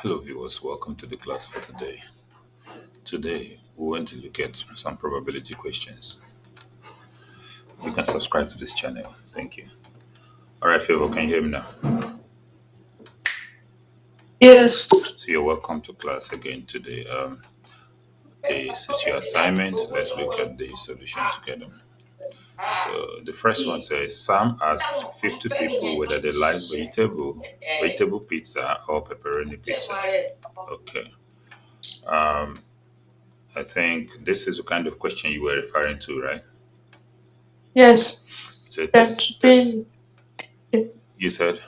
Hello, viewers. Welcome to the class for today. Today, we want to look at some probability questions. You can subscribe to this channel. Thank you. All right, Favor, can you hear me now? Yes. So, you're welcome to class again today. This is your assignment. Let's look at the solutions together. So, the first one says Sam asked 50 people whether they like vegetable pizza or pepperoni pizza. Okay. Um, I think this is the kind of question you were referring to, right? Yes. So That 30, should 30 be you said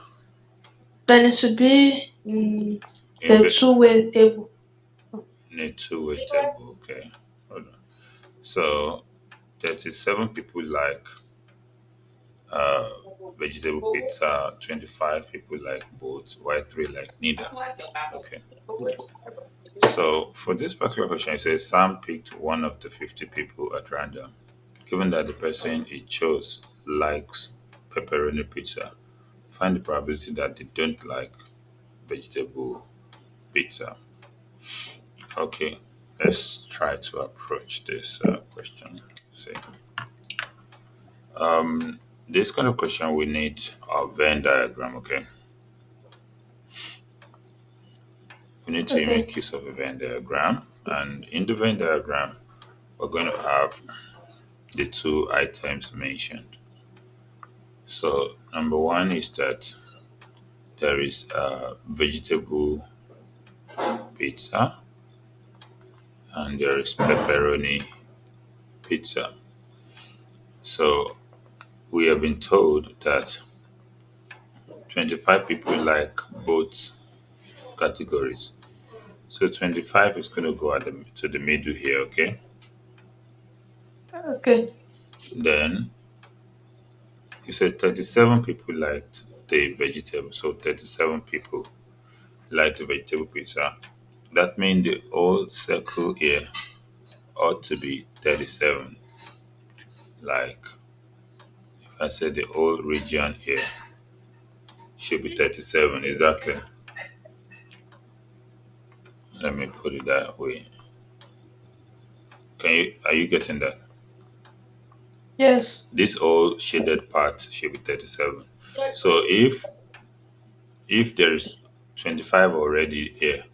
then it should be the inve- two-way table. need two-way table. Okay, hold on. So 37 people like uh, vegetable pizza, 25 people like both, while three like neither. Okay. So for this particular question, it says Sam picked one of the 50 people at random. Given that the person he chose likes pepperoni pizza, find the probability that they don't like vegetable pizza. Okay, let's try to approach this question. See, this kind of question we need a Venn diagram. Okay, we need to Okay. make use of a Venn diagram, and in the Venn diagram, we're going to have the two items mentioned. So number one is that there is a vegetable pizza and there is pepperoni pizza. So we have been told that 25 people like both categories. So 25 is going to go to the middle here, okay? Okay. Then you said 37 people liked the vegetable. So 37 people like the vegetable pizza. That means the whole circle here ought to be 37. Like if I say the whole region here should be 37, exactly. Let me put it that way. Are you getting that? Yes. This whole shaded part should be 37. So if there is 25 already here,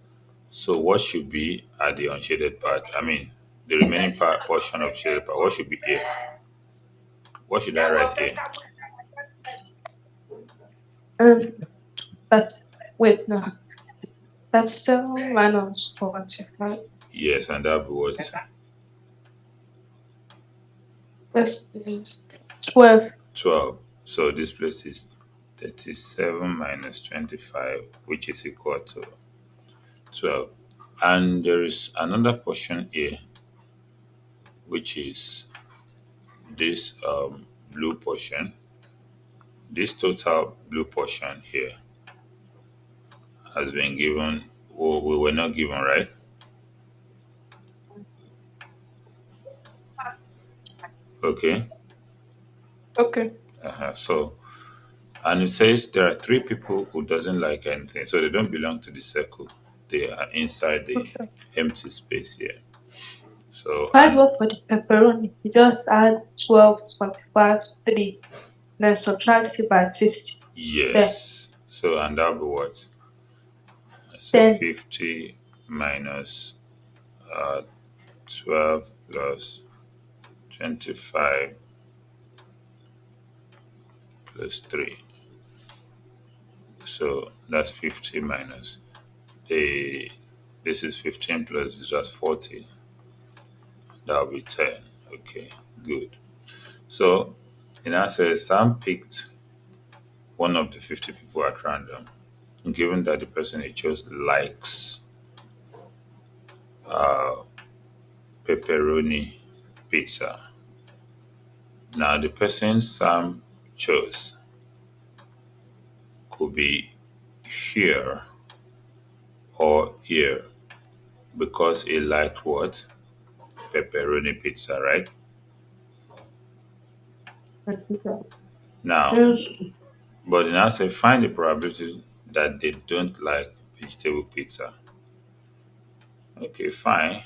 so what should be at the unshaded part? I mean, the remaining portion of shaded part, what should be here? What should I write here? Um. That's wait no. That's 7 minus 45. Yes, and that'll be what? That's 12. 12. So this place is 37 minus 25, which is equal to 12. And there is another portion here, which is this blue portion. This total blue portion here has been given, or we were not given, right? Okay. Okay. So, and it says there are three people who doesn't like anything, so they don't belong to the circle. They are inside the Okay. empty space here. So, If I and go for the pepperoni, you just add 12, 25, 3, then subtract it by 50. There. yes, so and that'll be what? So 10. 50 minus uh, 12 plus 25 plus 3. So that's 50 minus the this is 15 plus is just 40. That'll be 10. Okay, good. So in answer, Sam picked one of the 50 people at random. Given that the person he chose likes pepperoni pizza. Now the person Sam chose could be here or here because he liked what? Pepperoni pizza, right? Now, Yes. but in answer, find the probability that they don't like vegetable pizza. Okay, fine.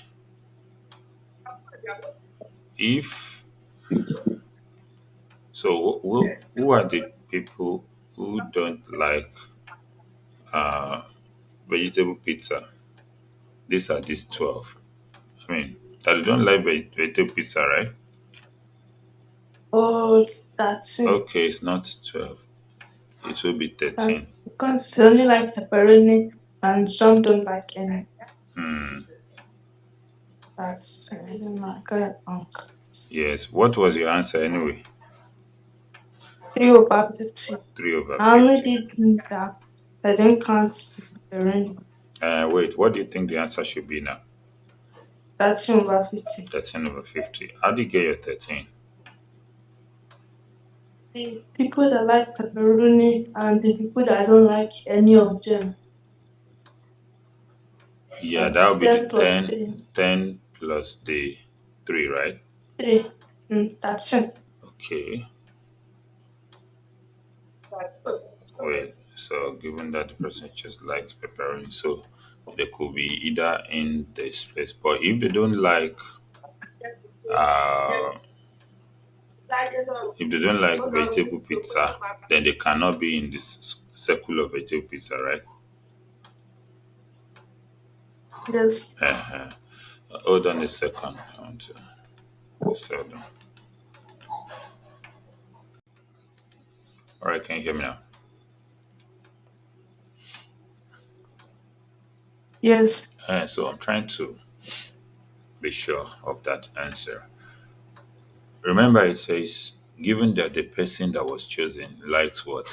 If so, who are the people who don't like vegetable pizza? These 12. I mean, that you don't like vegetable pizza, right? Oh, that's it. Okay, it's not 12. It will be That, 13. because they only like pepperoni and some don't like any. Hmm. That's the reason why I got it wrong. Yes. What was your answer anyway? 3/50. 3 over I only 50. did that. I didn't count pepperoni. Wait, what do you think the answer should be now? 13/50. 13 over 50. How do you get your 13? The people that like pepperoni and the people that don't like any of them. Yeah, that That's would be the 10 plus 10, 3. 10 plus the 3, right? 3. That's it. Okay. Wait, so given that the person just likes pepperoni, so they could be either in this place. But if they don't like uh if they don't like vegetable pizza, then they cannot be in this circle of vegetable pizza, right? Yes. Uh-huh. Hold on a second. I want to just hold on. All right, can you hear me now? Yes. So I'm trying to be sure of that answer. Remember, it says, given that the person that was chosen likes what?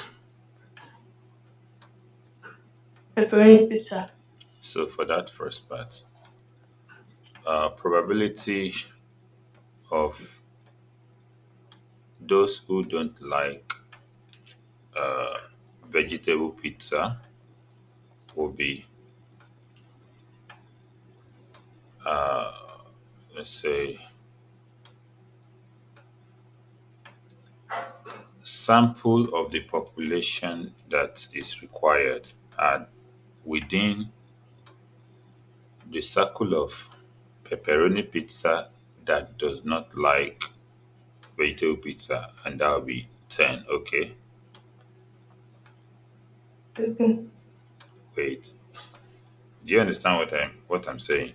Pepperoni pizza. So for that first part, probability of those who don't like vegetable pizza will be, let's say, sample of the population that is required are within the circle of pepperoni pizza that does not like vegetable pizza, and that will be 10. Okay, Okay. wait. Do you understand what I'm saying?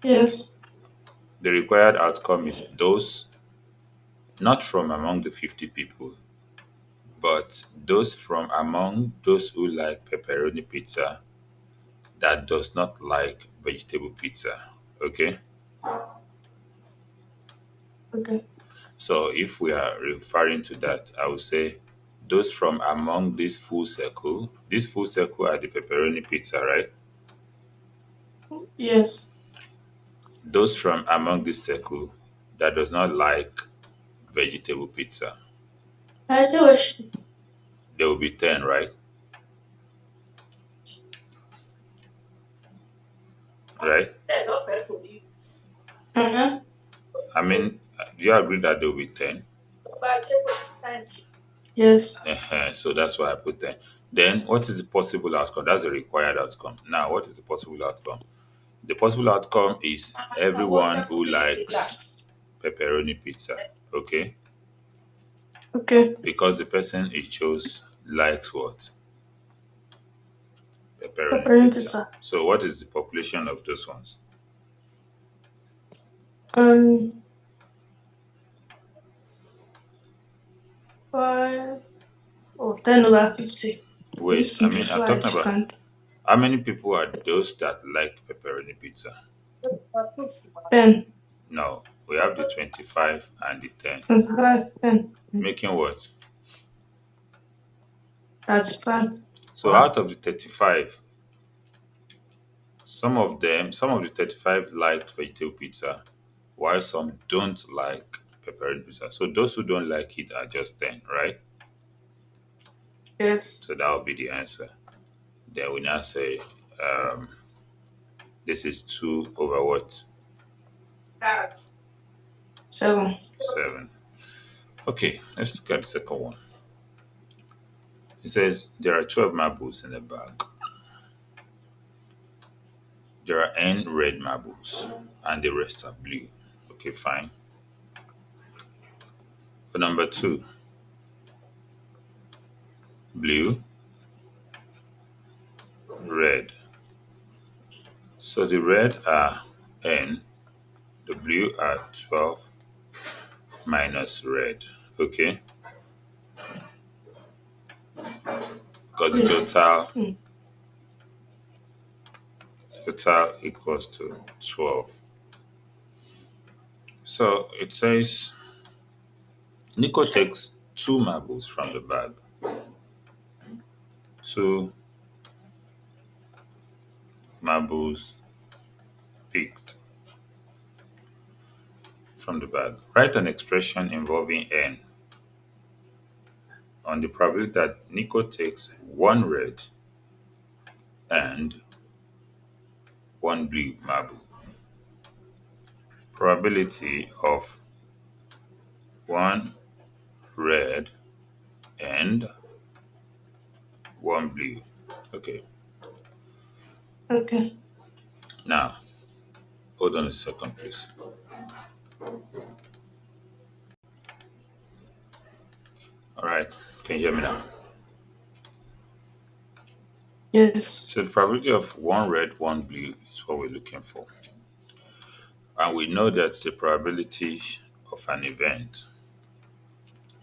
Yes. The required outcome is those not from among the 50 people, but those from among those who like pepperoni pizza that does not like vegetable pizza. Okay? Okay. So if we are referring to that, I would say those from among this full circle are the pepperoni pizza, right? Yes. Those from among this circle that does not like vegetable pizza, I do wish. there will be 10, right? Right? Uh-huh. I mean, do you agree that there will be 10? Yes. So that's why I put 10. Then what is the possible outcome? That's the required outcome. Now, what is the possible outcome? The possible outcome is everyone who likes pepperoni pizza. Okay? Okay. Because the person he chose likes what? Pepperoni Pepperoni pizza. pizza. So what is the population of those ones? Um, 5 or 10/50. Wait, Let's I mean, I'm simplify talking it. about Can how many people are those that like pepperoni pizza? 10, No, we have the 25 and the 10. 25, 10. Making what? That's fine. So out of the 35, some of the 35 liked vegetable pizza, while some don't like pepperoni pizza. So those who don't like it are just 10, right? Yes. So that will be the answer. Then we now say um, this is 2 over what? 7. 7. Okay, let's look at the second one. It says there are 12 marbles in the bag. There are n red marbles, and the rest are blue. Okay, fine. For number two, blue, red. So the red are n, the blue are 12 minus red. Okay, because the Yes. Mm. total equals to 12. So it says Nico takes two marbles from the bag. Two marbles picked from the bag. Write an expression involving n on the probability that Nico takes one red and one blue marble. Probability of one red and one blue. Okay, Okay. now hold on a second, please. All right, can you hear me now? Yes. So the probability of one red, one blue is what we're looking for. And we know that the probability of an event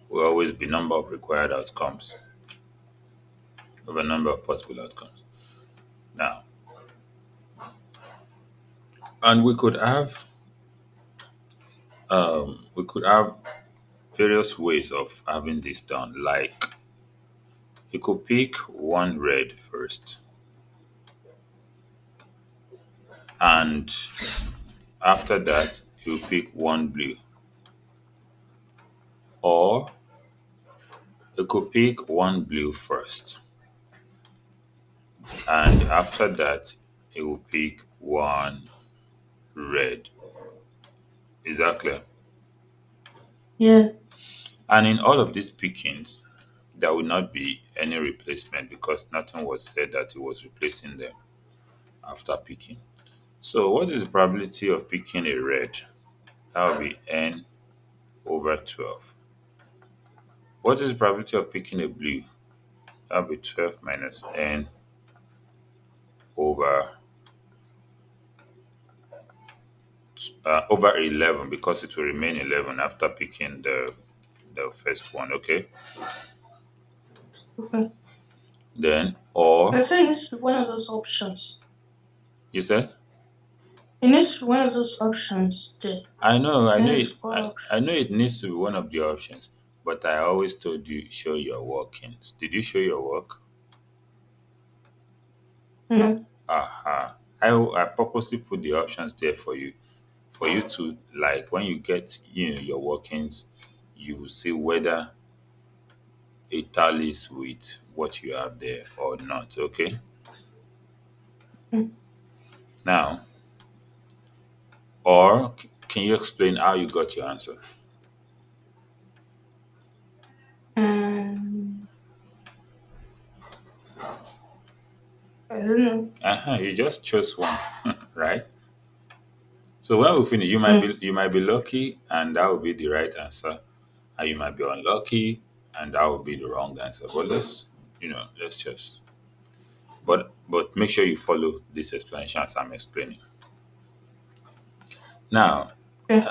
will always be number of required outcomes over number of possible outcomes. Now, and we could have various ways of having this done. Like you could pick one red first, and after that you pick one blue, or you could pick one blue first, and after that you will pick one red. Is that clear? Yeah. And in all of these pickings, there will not be any replacement because nothing was said that it was replacing them after picking. So, what is the probability of picking a red? That will be n over 12. What is the probability of picking a blue? That will be 12 minus n over over 11 because it will remain 11 after picking the first one. Okay, Okay. then or I think it's one of those options. you said It needs to be one of those options there. I know Then it's it. four I know it needs to be one of the options, but I always told you show your workings. Did you show your work? options. Aha. I purposely put the options there for you to like when you get your workings, you will see whether it tallies with what you have there or not. Okay. Mm. Now, or can you explain how you got your answer? Um, I don't know. You just chose one, right? So when we finish, Yes. you might be lucky, and that will be the right answer, and you might be unlucky, and that will be the wrong answer. But let's just. But make sure you follow this explanation as I'm explaining. Now, Okay.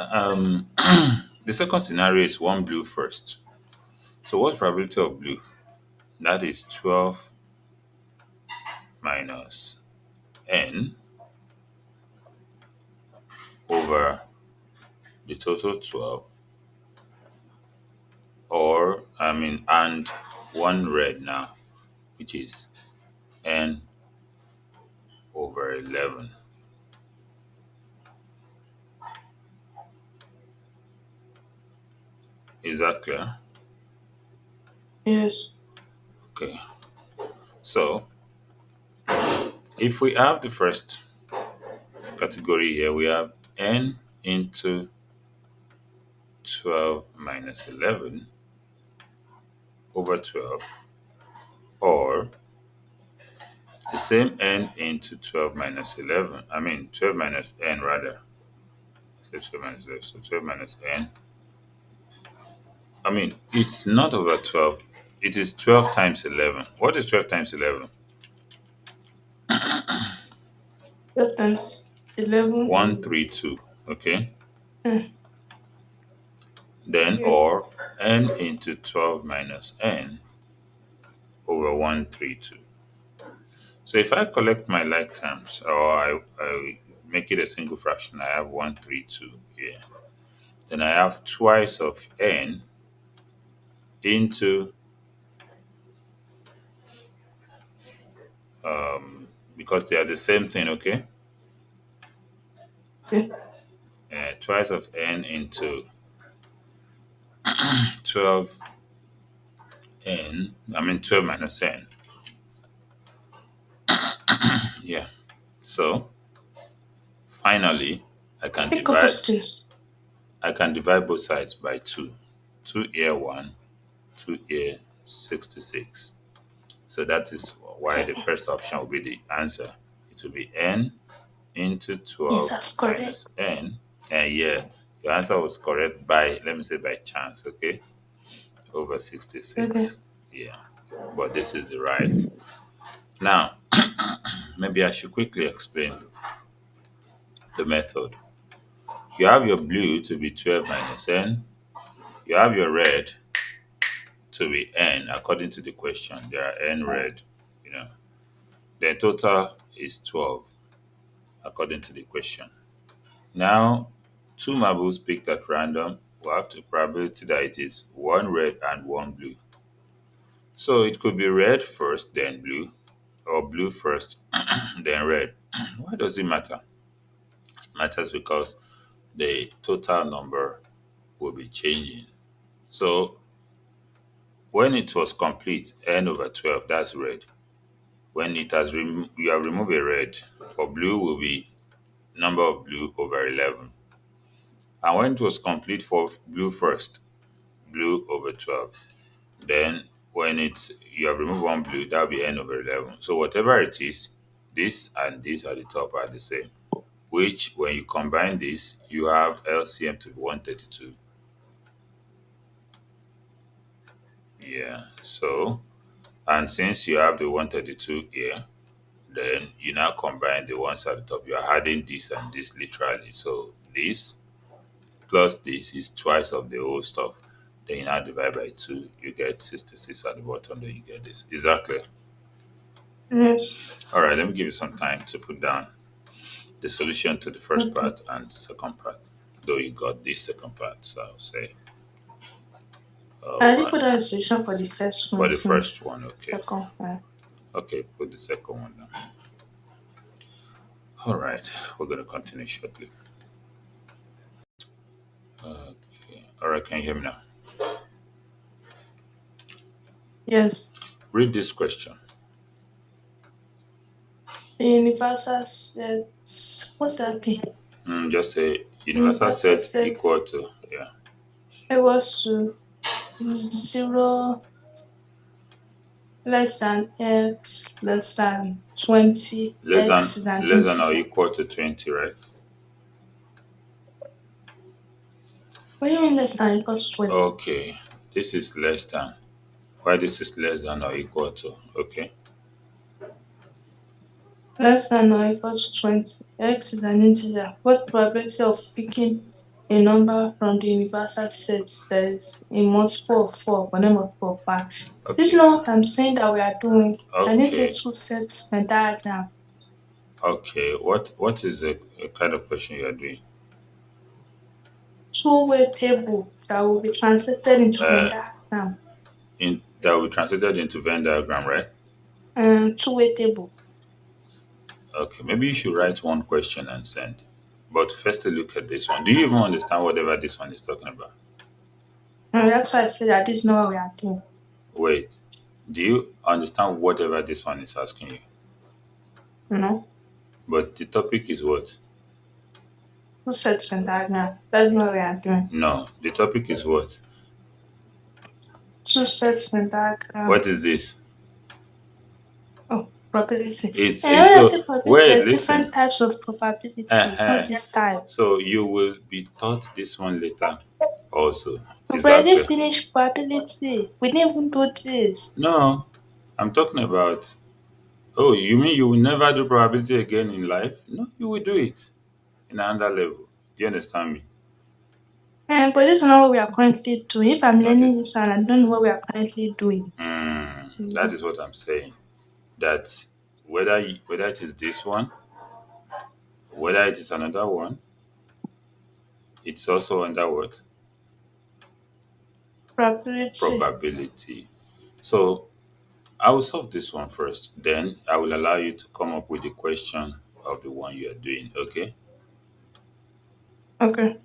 the second scenario is one blue first. So what's probability of blue? That is 12 minus n over the total 12, or and one red now, which is n over 11. Is that clear? Yes. Okay. So if we have the first category here, we have n into 12 minus 11 over 12. or the same n into 12 minus 11. I mean, 12 minus n rather. So 12 minus 11. So 12 minus n. I mean, it's not over 12. It is 12 times 11. What is 12 times 11? 12 times 11 is 132. Okay. mm, Then, yeah. or n into 12 minus n over 132. So if I collect my like terms, or I make it a single fraction, I have 132 here. Then I have twice of n into, because they are the same thing, okay? Yeah. Twice of n into 12 I mean 12 minus n. Yeah. So finally, I can Pick divide opposite. I can divide both sides by 2. 2 here 1, 2 here 66. So that is why the first option will be the answer. It will be n into Yes, 12 that's correct. minus n. And yeah, your answer was correct by, let me say by chance, okay? Over Okay. 66. Yeah. But this is the right. Now, maybe I should quickly explain the method. You have your blue to be 12 minus n. You have your red to be n according to the question. There are n red, you know. The total is 12 according to the question. Now, two marbles picked at random will have the probability that it is one red and one blue. So it could be red first, then blue, or blue first, then red. Why does it matter? It matters because the total number will be changing. So when it was complete, n over 12, that's red. When it has you have removed a red, for blue will be number of blue over 11. And when it was complete for blue first, blue over 12. Then when it's you have removed one blue, that'll be n over 11. So whatever it is, this and this at the top are the same. Which when you combine this, you have LCM to be 132. Yeah. So and since you have the 132 here, then you now combine the ones at the top. You are adding this and this literally. So this plus this is twice of the whole stuff. Then you now divide by 2, you get 66 at the bottom, then you get this. Is that clear? Yes. All right, let me give you some time to put down the solution to the first Okay. part and the second part. Though you got the second part, so I'll say I did put one. down a solution for the first For one the first since one, okay. second one. Okay, put the second one down. All right, we're going to continue shortly. Okay. All right, can you hear me now? Yes. Read this question. The universal set. What's that thing? Just say universal Universal set set equal to, yeah, equals to 0 less than x less than 20. X is an less than or integer. equal to 20, right? What do you mean less than equals to 20? Okay, this is less than. Why this is less than or equal to? Okay, Less than or equals to 20. X is an integer. What's the probability of picking a number from the universal set that is a multiple of 4 but not multiple of 5? This is okay, not what I'm saying that we are doing. I need to okay, two sets Venn diagram. okay. What is the kind of question you are doing? Two-way table that will be translated into Venn Uh, diagram. in that will be translated into Venn diagram, right? Two-way table. Okay, maybe you should write one question and send. But first, look at this one. Do you even understand whatever this one is talking about? And that's why I say that this is not what we are doing. Wait, do you understand whatever this one is asking you? You know? But the topic is what? Two sets Venn diagram. That's not what we are doing. No, the topic is what? Two sets Venn diagram. What is this? probability. And It's when I so say probability, wait, there's listen. different types of probability, not Uh-huh. this type. So you will be taught this one later also. We've Is that already clear? finished probability. We didn't even do this. No, I'm talking about. Oh, you mean you will never do probability again in life? No, you will do it in another level. Do you understand me? But this is not what we are currently doing. If I'm Not it. learning this and I don't know what we are currently doing. That Mhm. is what I'm saying. That whether it is this one, whether it is another one, it's also under what? Probability. Probability. So I will solve this one first. Then I will allow you to come up with the question of the one you are doing. Okay. Okay.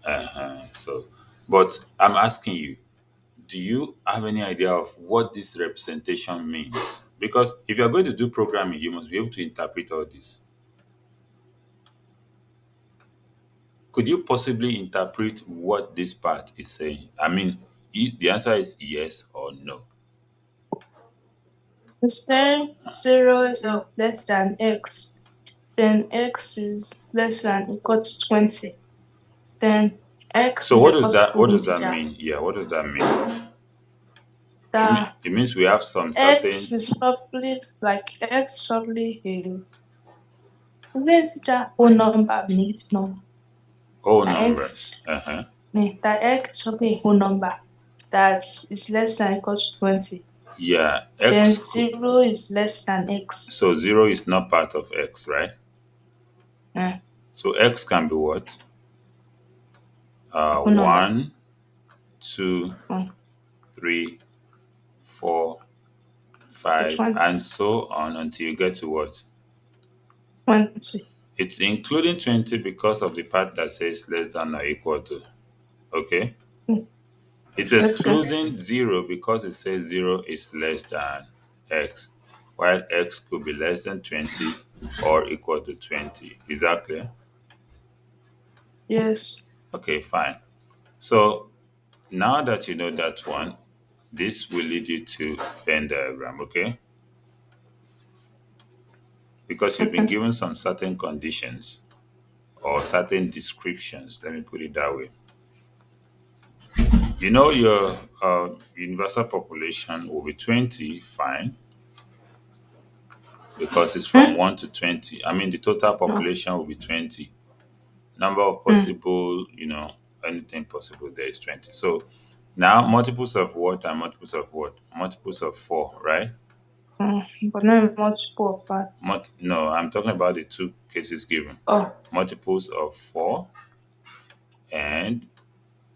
So, but I'm asking you, do you have any idea of what this representation means? Because if you're going to do programming, you must be able to interpret all this. Could you possibly interpret what this part is saying? I mean, the answer is yes or no. We say 0 is less than x, then x is less than equal to 20. Then x So is what a does that possible what does that integer. mean? Yeah, what does that mean? The It means we have some x certain is probably like x probably is the integer whole number, negative number. whole The numbers. x, the x is probably a whole number that is less than equal to 20. Yeah, Then x. 0 is less than x. So zero is not part of x, right? Uh, So x can be what? a whole number. 1, 2, Uh, 3, 4, to 5, 20. and so on until you get to what? 20. It's including 20 because of the part that says less than or equal to. Okay? Mm, It's okay. excluding 0 because it says 0 is less than x, while x could be less than 20 or equal to 20. Is that clear? Yes. Okay, fine. So now that you know that one, this will lead you to Venn diagram, okay? Because you've been Okay. given some certain conditions or certain descriptions, let me put it that way. You know your universal population will be 20, fine, because it's from Hmm? 1 to 20. I mean, the total No. population will be 20. Number of Mm. possible, anything possible there is 20. So now multiples of what and multiples of what? Multiples of 4, right? But not multiple of that. No, I'm talking about the two cases given. Oh, Multiples of 4 and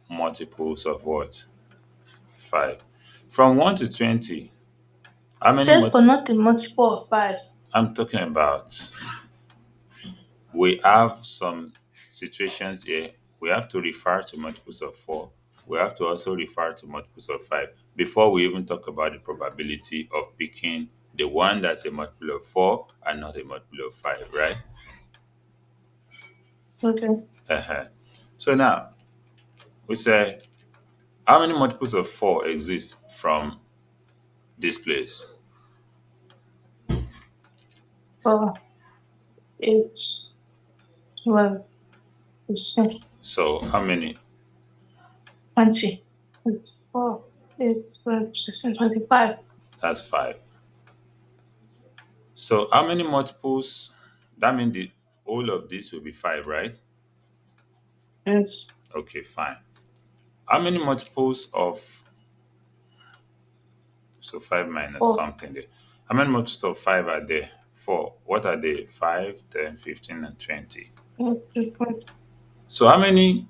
multiples of what? 5. From 1 to 20, how many yes, but not a multiple of 5. I'm talking about? We have some situations here. We have to refer to multiples of 4. We have to also refer to multiples of 5 before we even talk about the probability of picking the one that's a multiple of 4 and not a multiple of 5, right? Okay. Uh-huh. So now we say, how many multiples of 4 exist from this place? 4, 8, 12, 16, So how many? 20. 4, 8, 12, 16, 25. That's 5. So how many multiples? That means the all of this will be 5, right? Yes. Okay, fine. How many multiples of, so 5 minus 4, something there. How many multiples of 5 are there? 4. What are they? 5, 10, 15, and 20. 20. So how many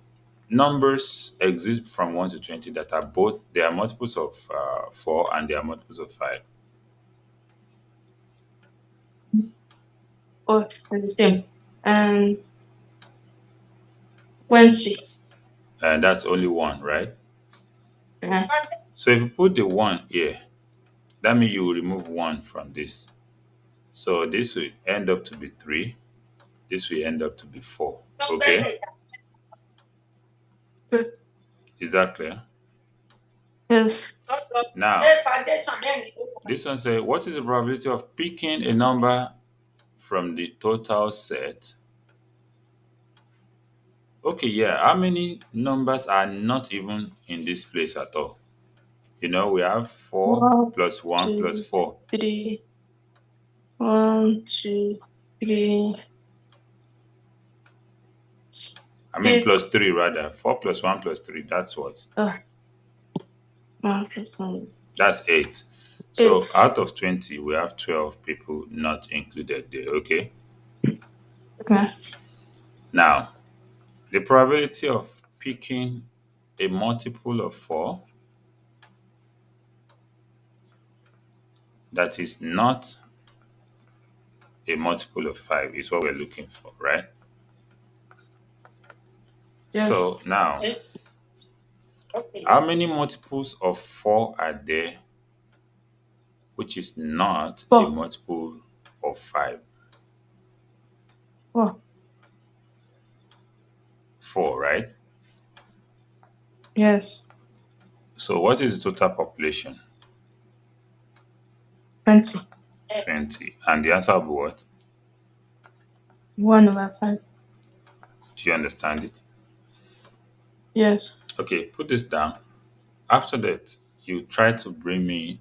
numbers exist from 1 to 20 that are both, they are multiples of 4 and they are multiples of 5? 4 are the same. And 20. And that's only one, right? Uh, So if you put the 1 here, that means you will remove 1 from this. So this will end up to be 3. This will end up to be 4. Okay? okay. Is that clear? Yes. Now, this one says, what is the probability of picking a number from the total set? Okay, yeah. How many numbers are not even in this place at all? We have 4 One, plus 1 plus two, 4. three. 1, 2, 3, I mean, plus 3 6. rather. 4 plus 1 plus 3. That's what? Oh, 1 plus 1. That's 8. So 8. out of 20, we have 12 people not included there. Okay. Okay. Now, the probability of picking a multiple of 4 that is not a multiple of 5 is what we're looking for, right? Yes. So now, how many multiples of 4 are there which is not a 4. multiple of 5? 4. 4, right? Yes. So what is the total population? 20. 20. And the answer will be what? 1/5. Do you understand it? Yes. Okay, put this down. After that, you try to bring me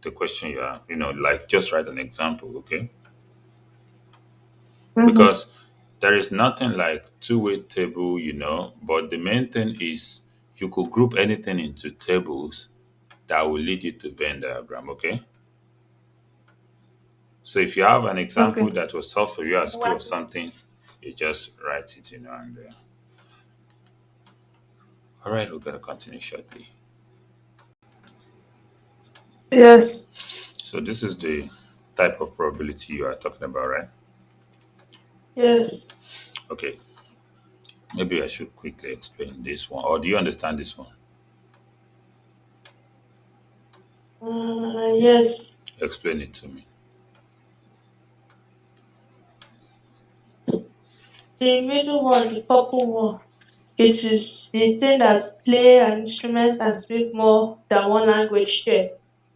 the question you are, like just write an example, okay? Mm-hmm. Because there is nothing like two-way table, but the main thing is you could group anything into tables that will lead you to Venn diagram, okay? So if you have an example Okay. that was solved for you at school or something, you just write it, and all right, we're gonna continue shortly. Yes. So this is the type of probability you are talking about, right? Yes. Okay, maybe I should quickly explain this one, or do you understand this one? Yes. Explain it to me. The middle one, the purple one, it is the thing that play an instrument and speak more than one language share.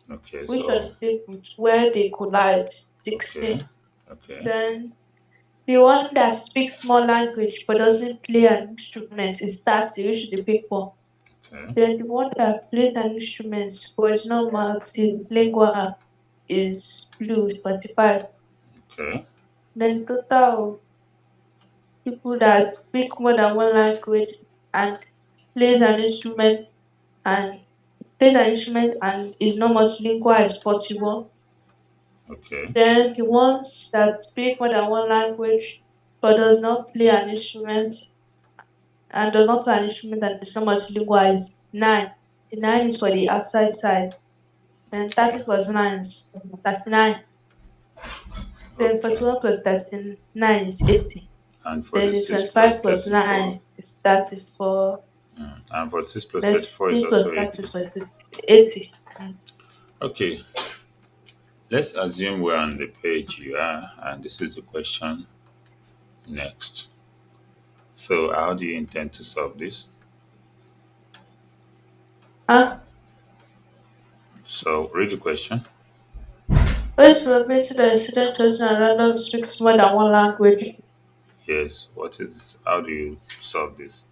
Okay, Which are the so statements where they collide? okay, 16. okay, Then the one that speaks more language but doesn't play an instrument is 30, which is the big one. okay, Then the one that plays an instrument but is not marked is lingua is blue, 45. okay, Then total people that speak more than one language and plays an instrument and plays an instrument and is not multilingual is 41. okay, Then the ones that speak more than one language but does not play an instrument and does not play an instrument and is not multilingual is 9. The 9 is for the outside side. Then 30 plus 9 is 39. Then okay. 41 plus 39 is 80. And Then the 46 plus 25 plus 34. 9 is 34. And 46 plus Then 34 is 16 plus also 30 is 80. 80. Okay, let's assume we're on the page you are, and this is the question next. So, how do you intend to solve this? Ah, So, read the question. what is probability that a student chosen at random speaks more than one language? Yes, what is this? How do you solve this?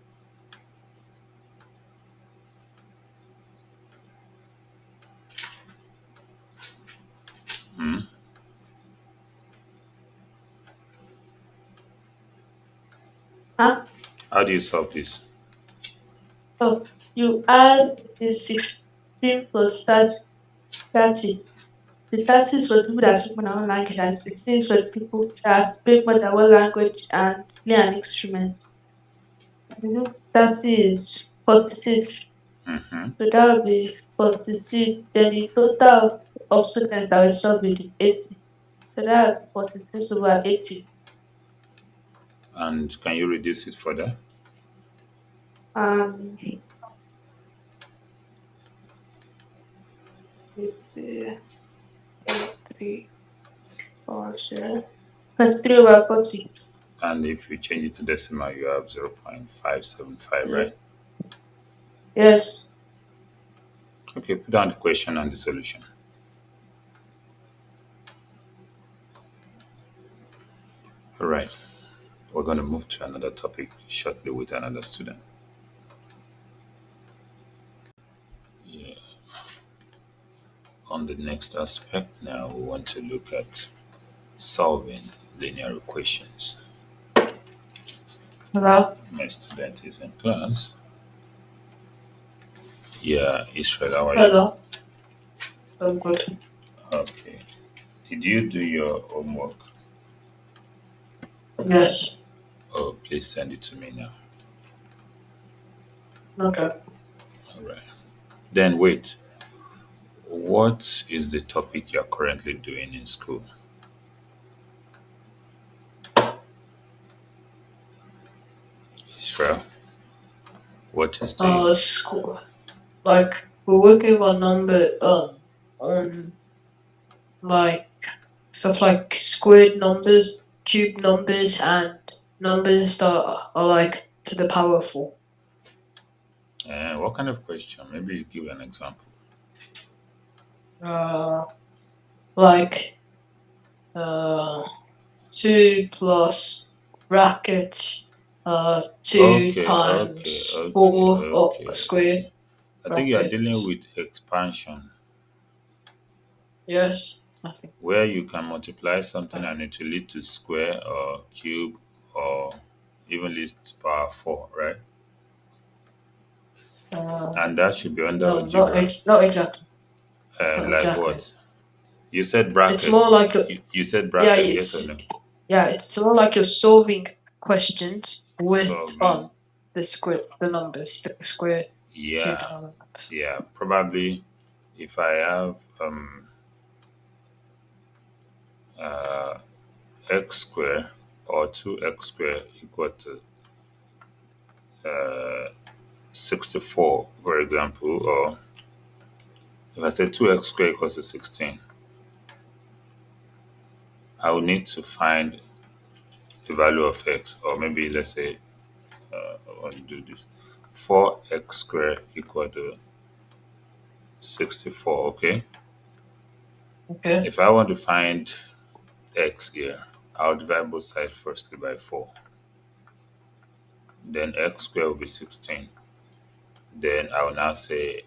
Hmm? Ah, How do you solve this? oh, you add the 16 plus 30. The 30 is for people that speak more than one language, and the 16 is for the people that speak more than one language and play an instrument. You know, 30 is 46. Mm-hmm. So that would be 46. Then the total of students that will solve it is 80. So that's 46 over 80. And can you reduce it further? Um, let's see, 3, 4, 7. 3 over 40. And if you change it to decimal, you have 0.575, Yeah. right? Yes. Okay, put down the question and the solution. All right. We're going to move to another topic shortly with another student. Yeah. On the next aspect, now we want to look at solving linear equations. Hello? My student is in class. Yeah, Israel, how are you? Hello? I'm good. Okay. Did you do your homework? Yes. Oh, please send it to me now. Okay. All right. Then wait. What is the topic you're currently doing in school? Israel, what is the School. Like, we're working on number, on, like, stuff like squared numbers, cube numbers, and numbers that are like to the power of 4. what kind of question? Maybe you give an example. Uh, like, uh, 2 plus bracket, 2 Okay, times 4 squared okay. I think you are dealing brackets. with expansion, Yes, I think. where you can multiply something Uh, and it will lead to square or cube or even lead to power 4, right? And that should be under no, algebra. not exactly. Not Like exactly. what? You said It's bracket. more like You said yeah, bracket, yes or no? it's more like you're solving questions with Solving. the numbers, the square, cube, Yeah, and all the numbers. yeah. Probably if I have uh, x square or 2x square equal to 64, for example, or if I say 2x square equals to 16, I will need to find the value of x, or maybe let's say, I want to do this 4x square equal to 64, okay? Okay. If I want to find x here, I'll divide both sides firstly by 4. Then x square will be 16. Then I will now say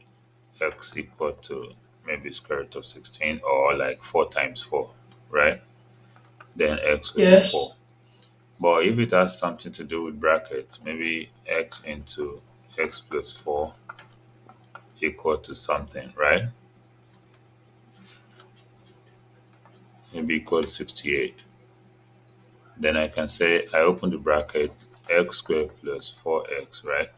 x equal to maybe square root of 16 or like 4 times 4, right? Then x will be 4. Yes. But if it has something to do with brackets, maybe x into x plus 4 equal to something, right? Maybe equal to 68. Then I can say I open the bracket x squared plus 4x, right?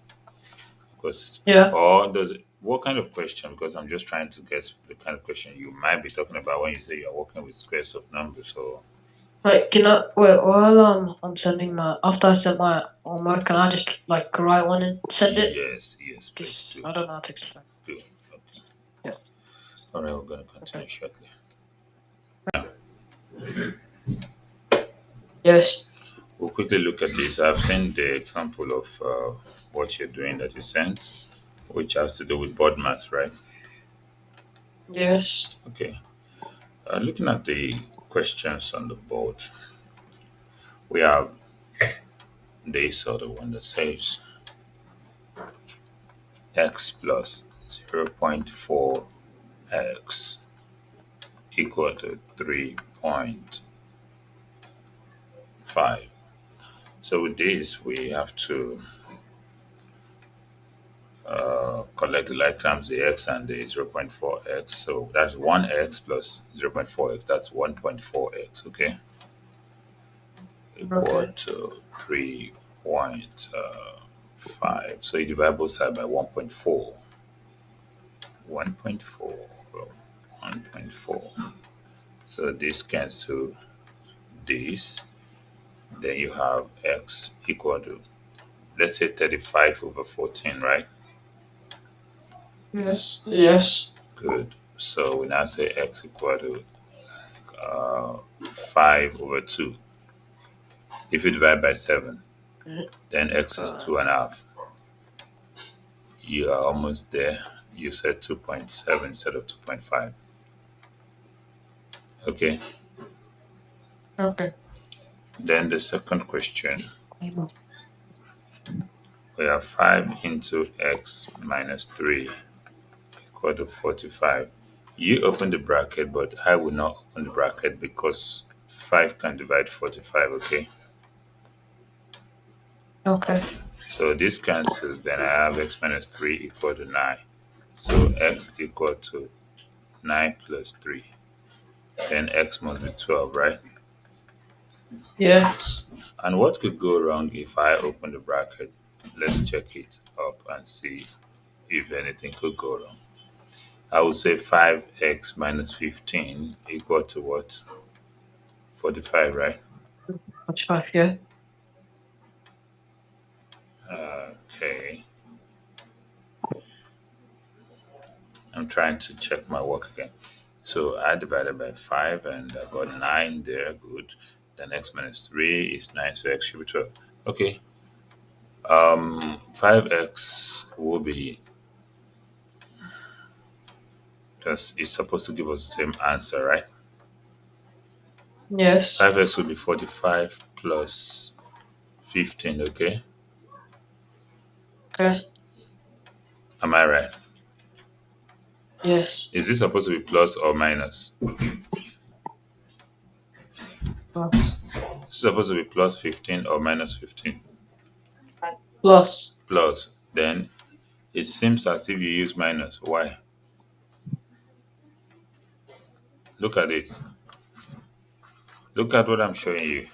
Because Yeah. or does it, what kind of question? Because I'm just trying to guess the kind of question you might be talking about when you say you're working with squares of numbers. So Like, can I wait while I'm sending my after I send my homework? Can I just like write one and send it? yes, yes, please Because do. I don't know how to explain. Do. Okay. Yeah. All right, we're going to Okay. continue shortly. Yes. We'll quickly look at this. I've seen the example of what you're doing that you sent, which has to do with BODMAS, right? Yes. Okay. Looking at the questions on the board, we have this other one that says x plus 0.4x equal to 3.5. So with this, we have to collect the like times the x and the 0.4x. So that's 1x plus 0.4x. That's 1.4x, okay? Equal Okay. to 3.5. So you divide both sides by 1.4. 1.4. 1.4. So this cancel this. Then you have x equal to, let's say 35 over 14, right? Yes. Yes. Good. So we now say x equal to 5 over 2. If you divide by 7, then x is Uh, 2.5. You are almost there. you said 2.7 instead of 2.5. Okay. Okay. Then the second question, we have 5 into x minus 3 equal to 45. You open the bracket, but I will not open the bracket because 5 can divide 45, okay? Okay. So this cancels, then I have x minus 3 equal to 9. So x equal to 9 plus 3. Then x must be 12, right? Yes. And what could go wrong if I open the bracket? Let's check it up and see if anything could go wrong. I would say 5x minus 15 equal to what? 45, right? 45, yeah. Okay. I'm trying to check my work again. So I divided by 5 and I got 9 there. Good. Then x minus 3 is 9, so x should be 12. Okay. 5x will be, because it's supposed to give us the same answer, right? Yes. 5x will be 45 plus 15, okay? Okay. Am I right? Yes. Is this supposed to be plus or minus? Plus. Is it supposed to be plus 15 or minus 15? Plus. Plus. Then it seems as if you use minus. Why? Look at it. Look at what I'm showing you.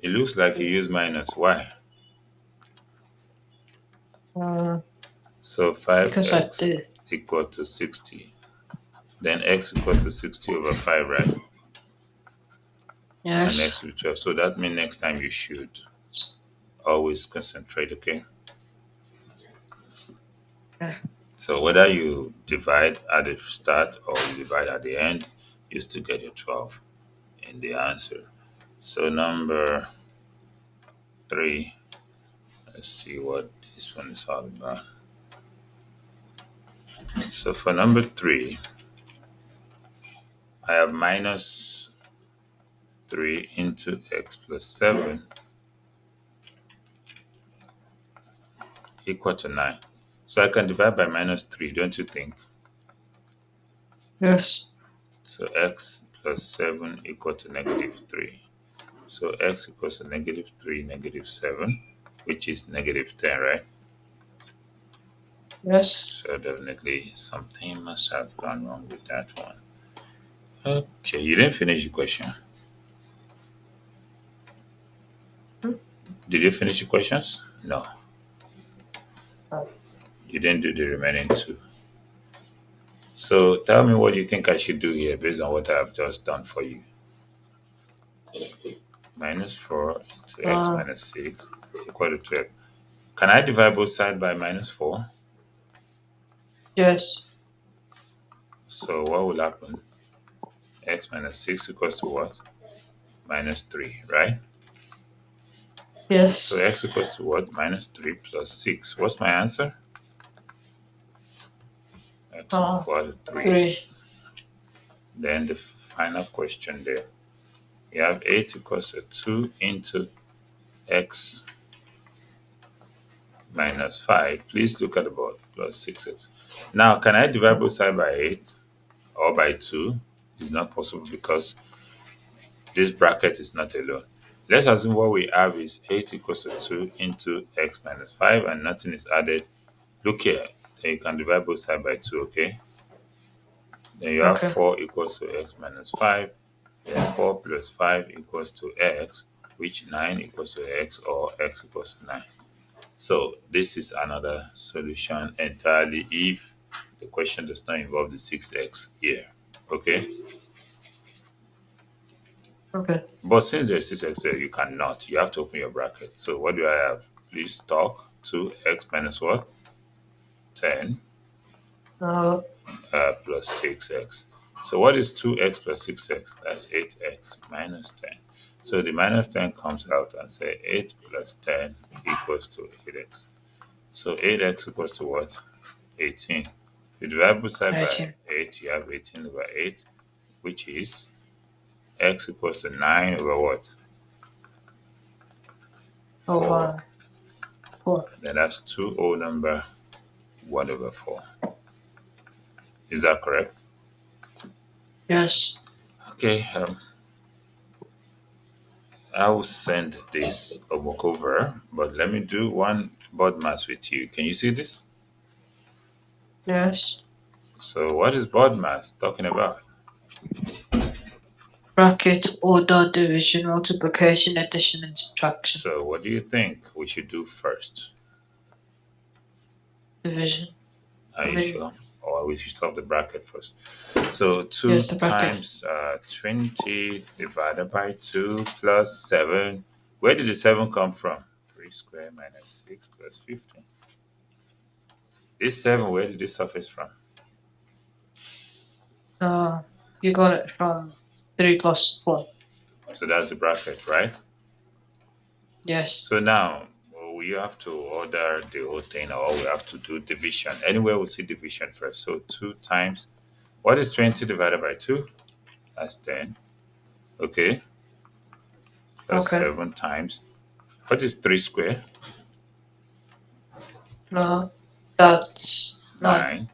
It looks like you use minus. Why? Uh, So because I 5x did. equal to 60. Then x equals to 60 over 5, right? And Yes. x will be 12. So that means next time you should always concentrate, okay? Okay. So whether you divide at the start or you divide at the end, you still get your 12 in the answer. So number 3, let's see what this one is all about. So for number 3, I have minus 3 into x plus 7 equal to 9. So I can divide by minus 3, don't you think? Yes. So x plus 7 equal to negative 3. So x equals to negative 3, negative 7, which is negative 10, right? Yes. So definitely something must have gone wrong with that one. Okay, you didn't finish the question. Hmm? Did you finish the questions? No, Uh, you didn't do the remaining two. So tell me what you think I should do here based on what I have just done for you. Minus 4 into x uh, minus 6 equal to 12. Can I divide both sides by minus 4? yes. So what will happen? X minus 6 equals to what? Minus 3, right? So Yes. x equals to what? Minus 3 plus 6. What's my answer? X Uh, equal to 3. 3. Then the final question there. You have 8 equals to 2 into x minus 5. Please look at the board. Plus 6x. Now, can I divide both sides by 8 or by 2? It's not possible because this bracket is not alone. Let's assume what we have is 8 equals to 2 into x minus 5 and nothing is added. Look here. Then you can divide both sides by 2, okay? Then you have Okay. 4 equals to x minus 5. Then 4 plus 5 equals to x, which 9 equals to x or x equals to 9. So this is another solution entirely if the question does not involve the 6x here. Okay? Okay. But since there's 6x here, you cannot. You have to open your bracket. So what do I have? Please talk. 2x minus what? 10 Uh, plus 6x. So what is 2x plus 6x? That's 8x minus 10. So the minus 10 comes out and say 8 plus 10 equals to 8x. So 8x equals to what? 18. If you divide both side by 18 8, you have 18 over 8, which is x equals to 9 over what? 4. over 4. Then that's 2 whole number 1 over 4. Is that correct? Yes. Okay, I will send this homework over, but let me do one BODMAS with you. Can you see this? Yes. So, what is BODMAS talking about? Bracket, order, division, multiplication, addition, and subtraction. So, what do you think we should do first? Division. Are I you mean, sure? Or we should solve the bracket first? So, 2 yes, the bracket. times 20 divided by 2 plus 7. Where did the 7 come from? 3 squared minus 6 plus 15. This 7, where did this surface from? You got it from 3 plus 4. So, that's the bracket, right? Yes. So now we have to order the whole thing, or we have to do division. Anywhere we see division first. So 2 times, what is 20 divided by 2? That's 10. Okay. Plus Okay. 7 times, what is 3 square? No, that's 9. 9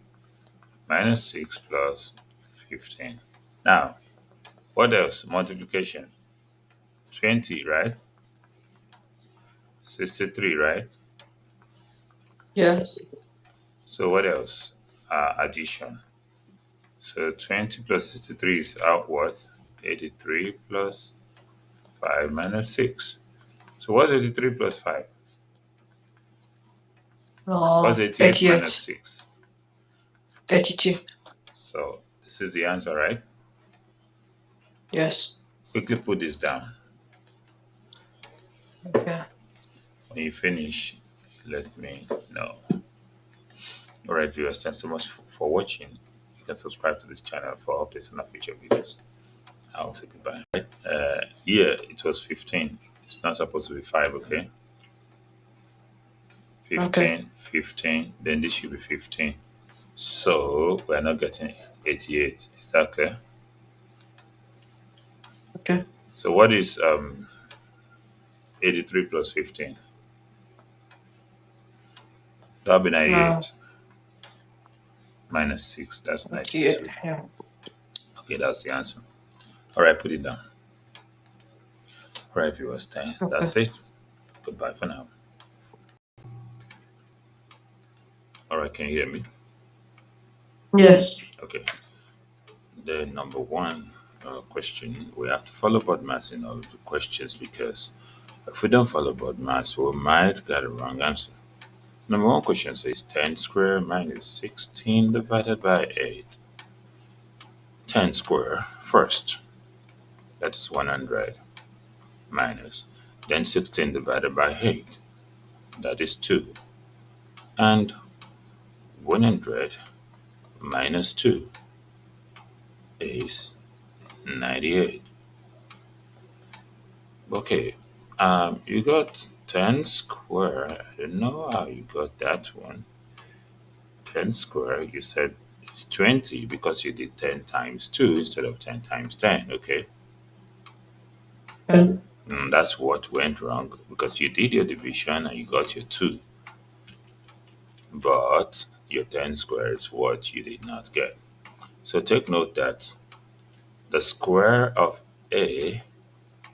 minus 6 plus 15. Now, what else? Multiplication. 20, right? 63, right? Yes. So what else? Addition. So 20 plus 63 is out what? 83 plus 5 minus 6. So what's 83 plus 5? What's 88 minus 88. 6? 82. So this is the answer, right? Yes. Quickly put this down. Okay. When you finish, let me know. All right, viewers, thanks so much for watching. You can subscribe to this channel for updates on our future videos. I'll say goodbye. Right? Yeah, it was 15. It's not supposed to be 5, okay? Okay. 15, 15, then this should be 15. So we're not getting 88. Is that clear? Okay. So what is 83 plus 15? That'll be No, 98. Minus 6, that's 88. 92. Yeah. Okay, that's the answer. All right, put it down. All right, viewers, Okay. that's it. Goodbye for now. All right, can you hear me? Yes. Okay. The number one question, we have to follow BODMAS in all of the questions, because if we don't follow BODMAS, we might get a wrong answer. Number one question says 10 square minus 16 divided by 8. 10 square first, that's 100, minus, then 16 divided by 8, that is 2, and 100 minus 2 is 98. Okay, you got 10 square. I don't know how you got that one. 10 square, you said it's 20 because you did 10 times 2 instead of 10 times 10, okay? Okay. That's what went wrong, because you did your division and you got your 2, but your 10 square is what you did not get. So take note that the square of a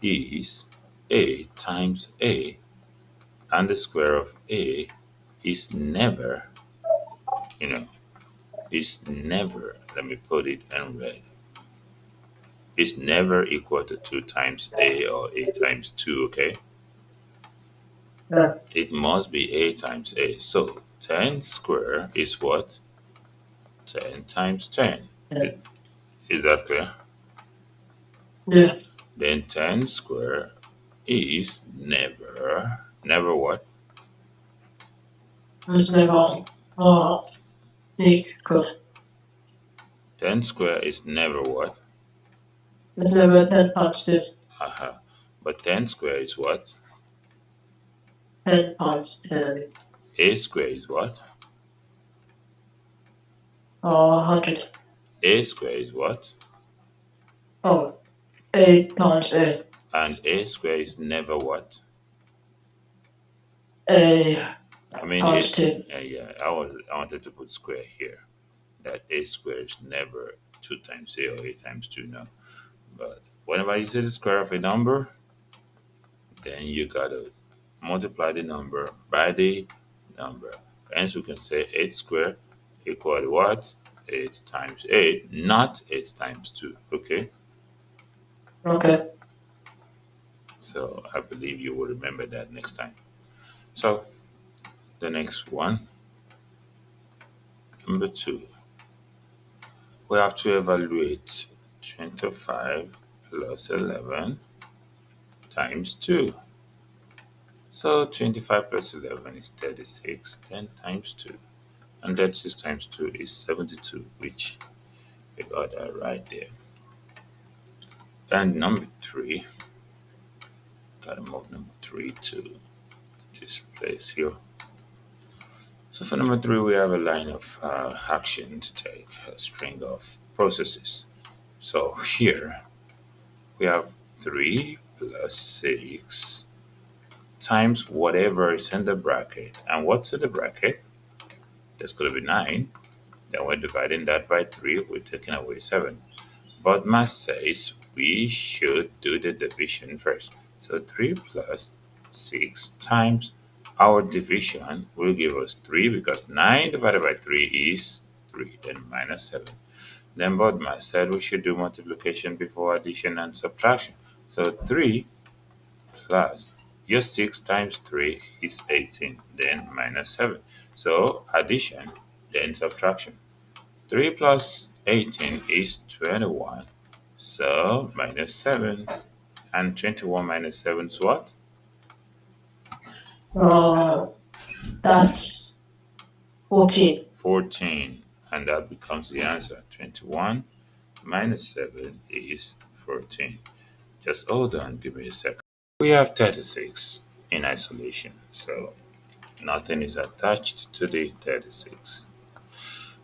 is a times a, and the square of a is never, you know, is never, let me put it in red, is never equal to 2 times a or a times 2, okay? Yeah. It must be a times a. So 10 square is what? 10 times 10. Yeah. Is that clear? Yeah. Then 10 square is never, never what? There's never equal. 10 square is never what? There's never 10 times 2. Uh-huh. But 10 square is what? 10 times 10. A square is what? or 100. A square is what? Oh, 8 times A. And a square is never what? A I mean, times it's 2. yeah. I wanted to put square here. That a square is never two times a or a times two. No, but whenever you say the square of a number, then you gotta multiply the number by the number. Hence, we can say 8 squared equal to what? 8 times 8, not 8 times 2. Okay? Okay. So I believe you will remember that next time. So the next one, number 2, we have to evaluate 25 plus 11 times 2. So 25 plus 11 is 36, 10 times 2. And 36 times 2 is 72, which we got that right there. And number 3, gotta move number 3 to this place here. So for number 3, we have a line of action to take, a string of processes. So here we have 3 plus 6 times whatever is in the bracket. And what's in the bracket? That's going to be 9. Then we're dividing that by 3. We're taking away 7. BODMAS says we should do the division first. So 3 plus 6 times our division will give us 3 because 9 divided by 3 is 3, then minus 7. Then BODMAS said we should do multiplication before addition and subtraction. So 3 plus your 6 times 3 is 18, then minus 7. So addition, then subtraction. 3 plus 18 is 21. So minus 7. And 21 minus 7 is what? Uh, that's 14. 14. And that becomes the answer. 21 minus 7 is 14. Just hold on, give me a second. We have 36 in isolation. So nothing is attached to the 36.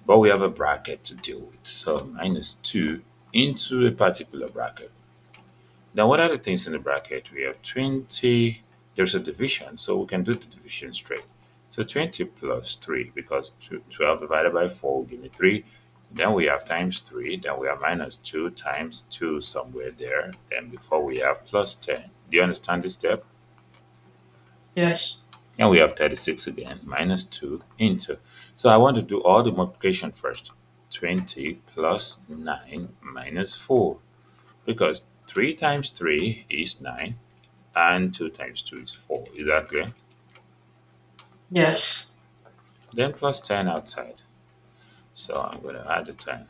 But we have a bracket to deal with. So minus 2 into a particular bracket. Now, what are the things in the bracket? We have 20. There's a division, so we can do the division straight. So 20 plus 3, because 12 divided by 4 will give me 3. Then we have times 3. Then we have minus 2 times 2 somewhere there. Then before we have plus 10. Do you understand this step? Yes. And we have 36 again, minus 2 into. So I want to do all the multiplication first. 20 plus 9 minus 4. Because 3 times 3 is 9 and 2 times 2 is 4. Is that clear? Yes. Then plus 10 outside. So I'm going to add the 10.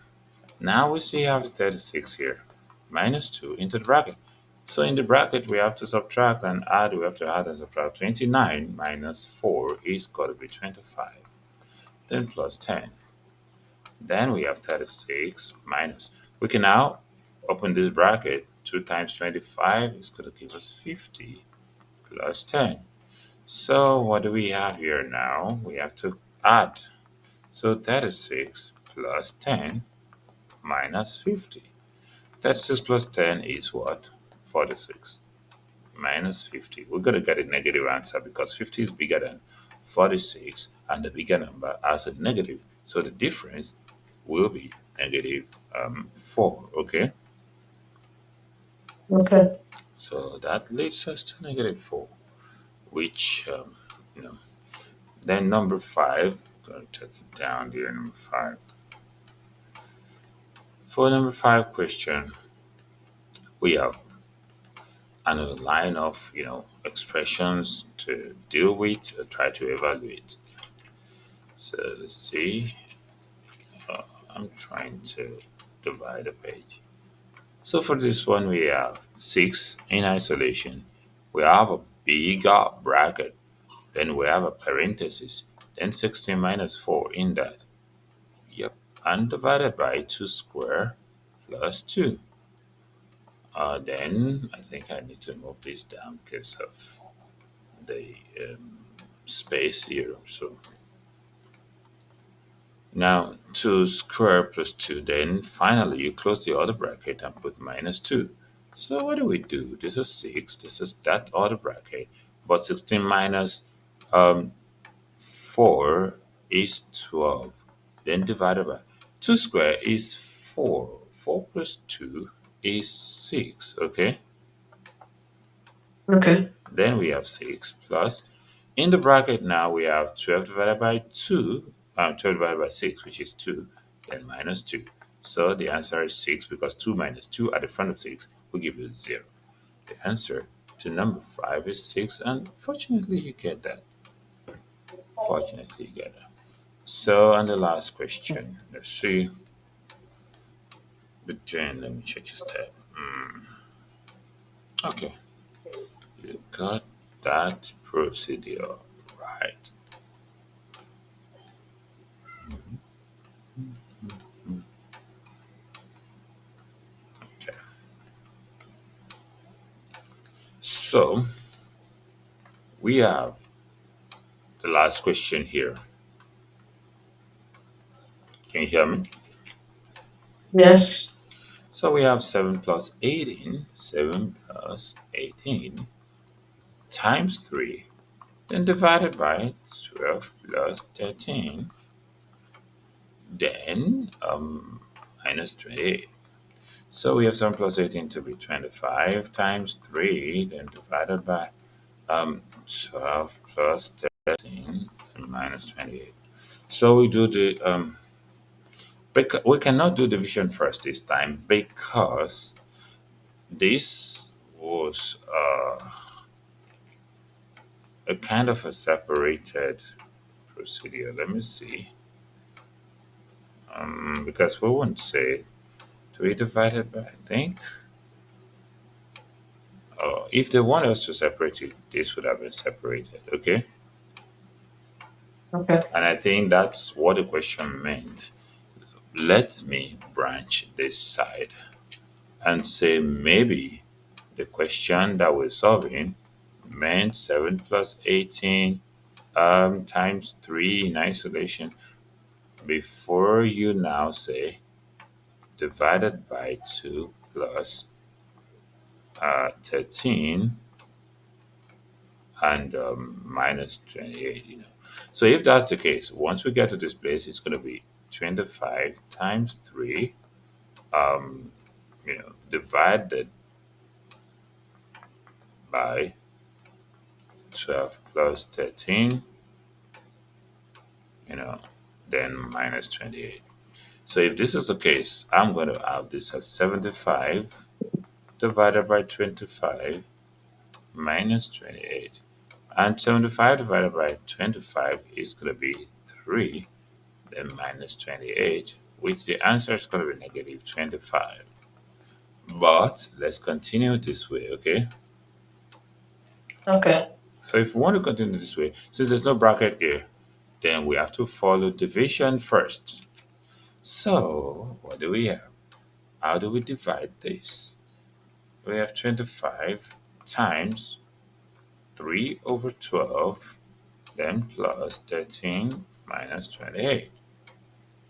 Now we see have the 36 here. Minus 2 into the bracket. So in the bracket, we have to subtract and add. We have to add and subtract. 29 minus 4 is going to be 25. Then plus 10. Then we have 36 minus. We can now open this bracket. 2 times 25 is going to give us 50 plus 10. So what do we have here now? We have to add. So 36 plus 10 minus 50. 36 plus 10 is what? 46 minus 50. We're going to get a negative answer because 50 is bigger than 46 and the bigger number has a negative. So the difference will be negative 4. Okay. Okay. So that leads us to negative 4, which, you know, then number 5, going to take it down here, number 5. For number 5 question, we have another line of, expressions to deal with, try to evaluate. So let's see. I'm trying to divide the page. So for this one, we have 6 in isolation. We have a bigger bracket. Then we have a parenthesis. Then 16 minus 4 in that. Yep. And divided by 2 square plus 2. Then I think I need to move this down because of the space here. So Now, 2 square plus 2. Then finally, you close the other bracket and put minus 2. So what do we do? This is 6. This is that other bracket. But 16 minus 4 is 12. Then divided by 2 square is 4. 4 plus 2 is 6. Okay? Okay. Then we have 6 plus. In the bracket now, we have 12 divided by 2, 12 divided by 6, which is 2, then minus 2. So the answer is 6 because 2 minus 2 at the front of 6 will give you 0. The answer to number 5 is 6, and fortunately, you get that. Fortunately, you get that. So, on the last question, let's see. But then, let me check your step. Okay, you got that procedure right. Okay. So, we have the last question here. Can you hear me? Yes. So we have 7 plus 18, 7 plus 18 times 3, then divided by 12 plus 13, then minus 28. So we have 7 plus 18 to be 25 times 3, then divided by 12 plus 13 and minus 28. So we do the we cannot do division first this time because this was a kind of a separated procedure. Let me see. Because we won't say to be divided by, I think. If they want us to separate it, this would have been separated. Okay. Okay. And I think that's what the question meant. Let me branch this side and say maybe the question that we're solving meant 7 plus 18 times 3 in isolation before you now say divided by 2 plus 13 and minus 28, So if that's the case, once we get to this place, it's going to be 25 times 3, divided by 12 plus 13, you know, then minus 28. So if this is the case, I'm going to have this as 75 divided by 25 minus 28. And 75 divided by 25 is going to be 3, then minus 28, which the answer is going to be negative 25. But let's continue this way, okay? Okay. So if we want to continue this way, since there's no bracket here, then we have to follow division first. So what do we have? How do we divide this? We have 25 times 3 over 12, then plus 13 minus 28.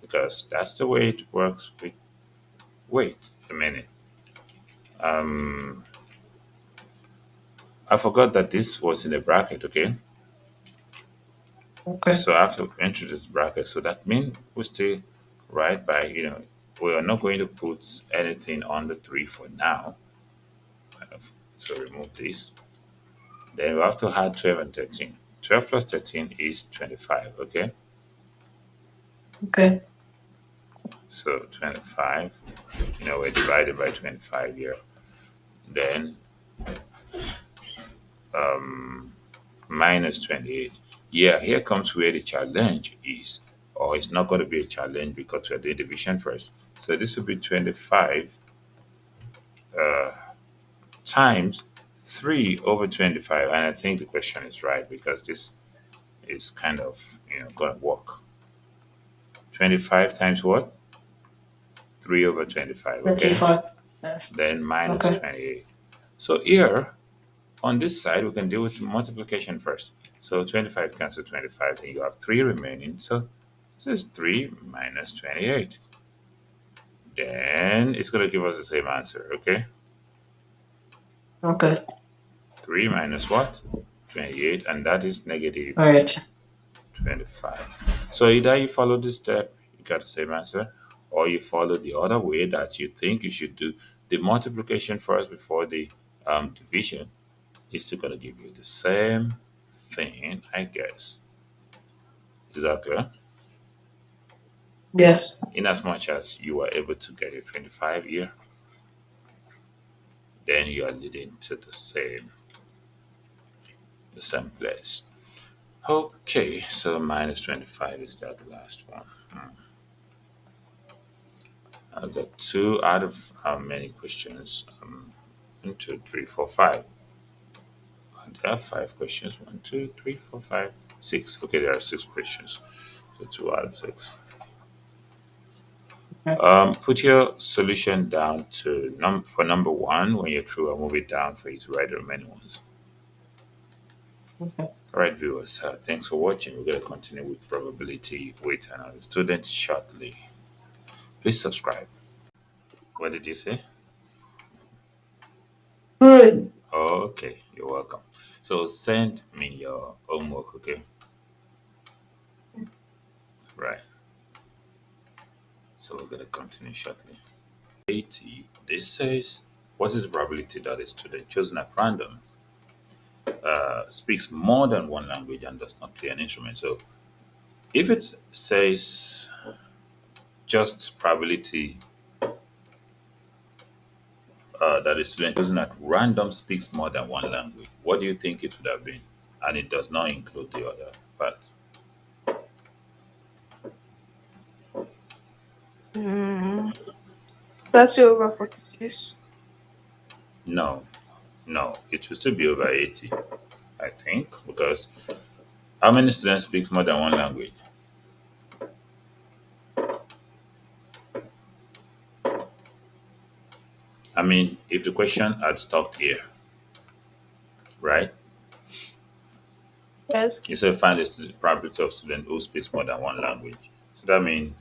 Because that's the way it works with, wait a minute. I forgot that this was in a bracket, okay? Okay. So I have to introduce bracket. So that means we stay right by, we are not going to put anything on the 3 for now. So remove this. Then we have to add 12 and 13. 12 plus 13 is 25, okay? Okay. So 25, we're divided by 25 here. Then minus 28. Yeah, here comes where the challenge is. Or it's not going to be a challenge because we're doing division first. So this will be 25 times 3 over 25. And I think the question is right because this is kind of, going to work. 25 times what? 3 over 25, okay? 25. Yes. Then minus Okay. 28. So here, on this side, we can deal with multiplication first. So 25 cancel 25, then you have 3 remaining. So This is 3 minus 28. Then it's going to give us the same answer, okay? Okay. 3 minus what? 28, and that is negative All right. 25. So either you follow this step, you got the same answer, or you follow the other way that you think you should do the multiplication first before the division. It's still going to give you the same thing, I guess. Is that clear? Yes. In as much as you were able to get a 25 here, then you are leading to the same place. Okay, so minus 25 is that the last one. I got two out of how many questions? 1, 2, 3, 4, 5. There are 5 questions. 1, 2, 3, 4, 5, 6. Okay, there are 6 questions. So 2 out of 6. Okay. Put your solution down to for number one. When you're through, I'll move it down for you to write the remaining ones. Okay. All right, viewers, thanks for watching. We're going to continue with probability with another student shortly. Please subscribe. What did you say? Good. Okay, you're welcome. So send me your homework, okay? Right. So we're going to continue shortly. 80, this says, what is the probability that a student chosen at random speaks more than one language and does not play an instrument? So if it says just probability that a student chosen at random speaks more than one language, what do you think it would have been? And it does not include the other part. Mm, that's over 46. No, no, it will still be over 80, I think, because how many students speak more than one language? I mean, if the question had stopped here, right? Yes. You said find the probability of student who speaks more than one language. So that means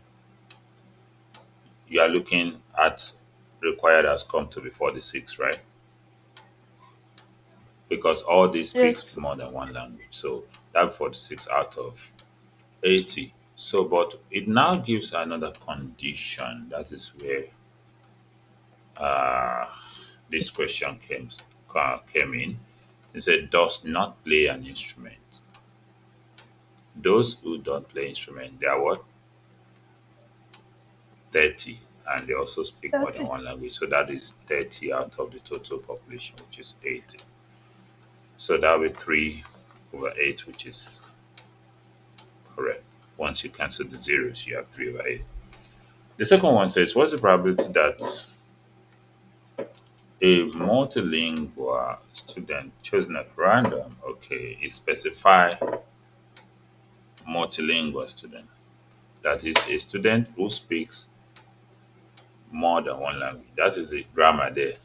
you are looking at required outcome to be 46, right? Because all these speaks Yes. more than one language. So that 46 out of 80. So, but it now gives another condition. That is where this question came in. It said, does not play an instrument. Those who don't play instrument, they are what? 30. And they also speak more That's than it. one language. So that is 30 out of the total population, which is 80. So that will be 3 over 8, which is correct. Once you cancel the zeros, you have 3 over 8. The second one says, what's the probability that a multilingual student chosen at random, okay, is specify multilingual student. That is a student who speaks more than one language. That is the grammar there.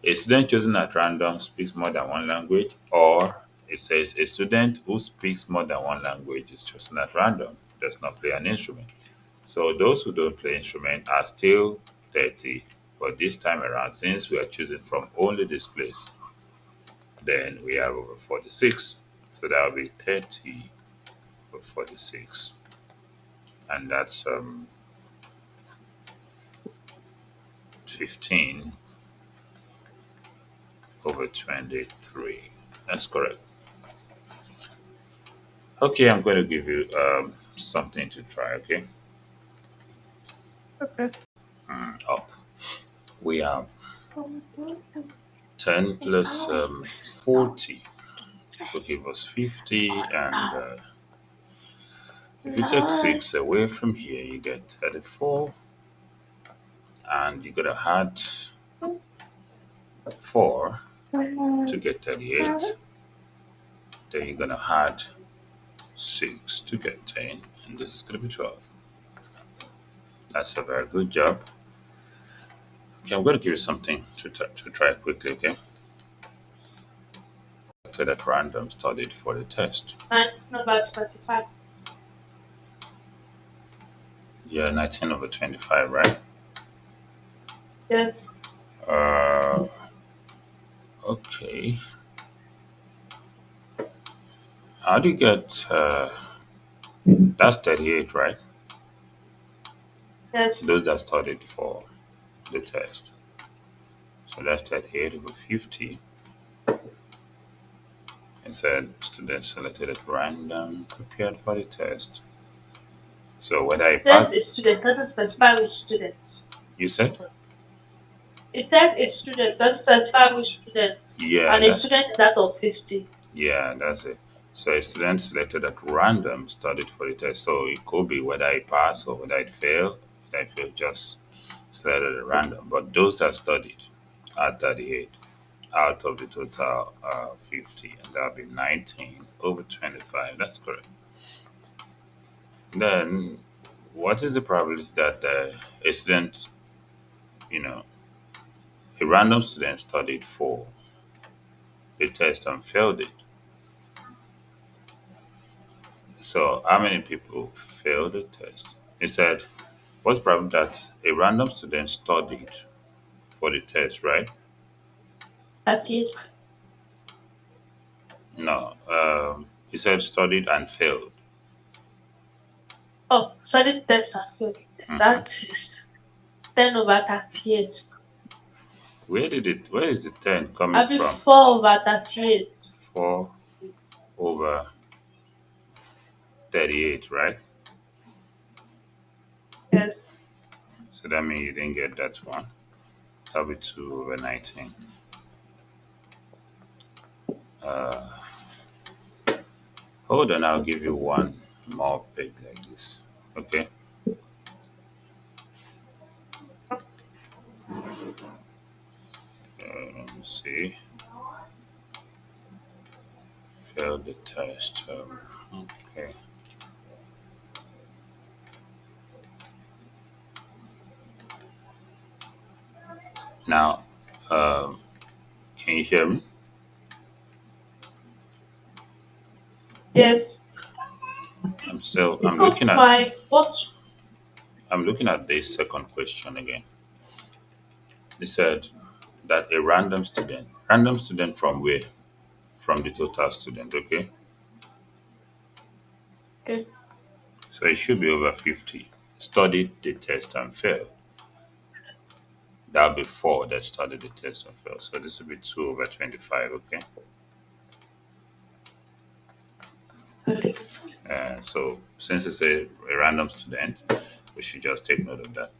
A student chosen at random speaks more than one language, or it says a student who speaks more than one language is chosen at random, does not play an instrument. So those who don't play instrument are still 30, but this time around, since we are choosing from only this place, then we have over 46. So that will be 30 over 46. And that's 15 over 23. That's correct. Okay, I'm going to give you something to try, okay? Okay. Up. We have 10 plus 40 to give us 50. And if you take 6 away from here, you get 34. And you got to add 4 to get 38. Then you're going to add 6 to get 10. And this is going to be 12. That's a very good job. Okay, I'm going to give you something to try quickly, okay? That random studied for the test. That's number 25. Yeah, 19 over 25, right? Yes. Uh, okay. How do you get, that's 38, right? Yes. Those that studied for the test. So that's 38 over 50. It said students selected at random, prepared for the test. So whether I Says a pass, student doesn't specify which students. you said? It says a student doesn't specify which students, Yeah, and a student is out of 50. that's it. So a student selected at random studied for the test. So it could be whether I pass or whether I fail. Whether I fail, just selected at random. But those that studied are 38 out of the total 50, and that'll be 19 over 25. That's correct. Then, what is the probability that a student, you know, a random student studied for the test and failed it? So, how many people failed the test? It said, what's probably that a random student studied for the test, right? That's it. No, he said studied and failed. Oh, study test and failed. Hmm. That is 10 over 38. Where is the 10 coming I'll be from? 4 over 38. 4 over 38, right? Yes. So that means you didn't get that one. That'll be 2 over 19. Hold on, I'll give you one more page like this. Okay? Let me see. Failed the test. Okay. Now, um, can you hear me? Yes. I'm still. Oh my, what? I'm looking at this second question again. They said that a random student from where? From the total student. Okay. Okay. So it should be over 50. Studied the test and failed. That'll be four that studied the test and failed. So this will be 2 over 25. Okay. Okay. So since it's a random student, we should just take note of that.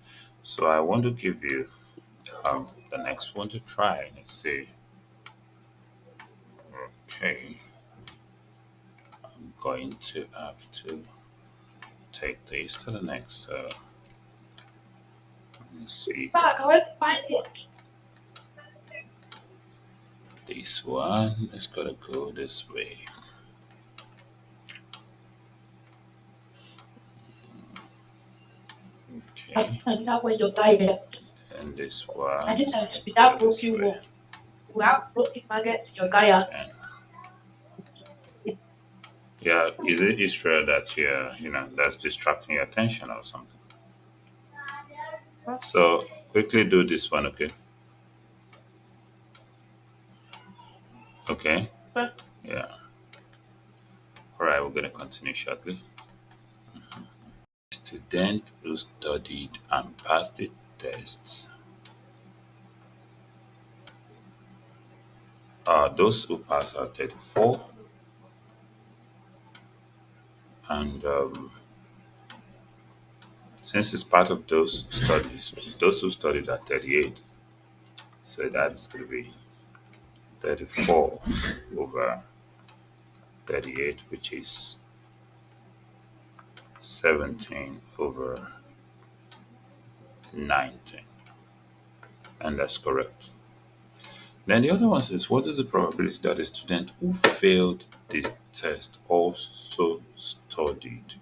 So I want to give you the next one to try. Let's see. Okay, I'm going to have to take this to the next. Let's see. Back, I went to find it. This one is gonna go this way. Okay, And that way your guy left. and this I one didn't is have to gonna be go that this broken way. wall. We have broken maggots, your guy out. And yeah, is it Israel that that's distracting your attention or something? So quickly do this one, okay? Okay. But Yeah. All right, we're gonna continue shortly. Student who studied and passed the tests. Those who pass are 34, and since it's part of those studies, those who studied are 38, so that is going to be 34 over 38, which is 17 over 19, and that's correct. Then the other one says, what is the probability that a student who failed the test also studied?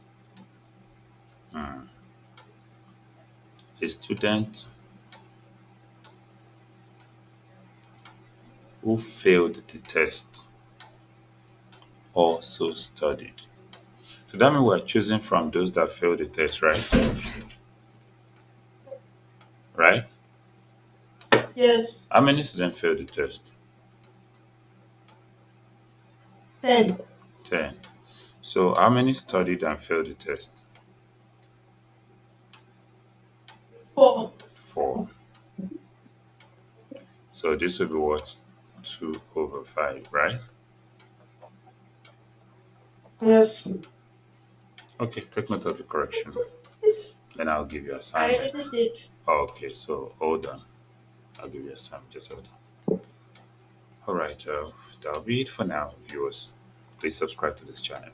A student who failed the test also studied. So that means we're choosing from those that failed the test, right? right? Yes. How many students failed the test? 10. 10. So how many studied and failed the test? 4. 4. So this will be what? 2 over 5, right? Yes. Okay, take note of the correction. Then I'll give you I assignment. did it. Okay, so hold on. I'll give you assignment. Just hold on. All right, that'll be it for now, viewers. Please subscribe to this channel.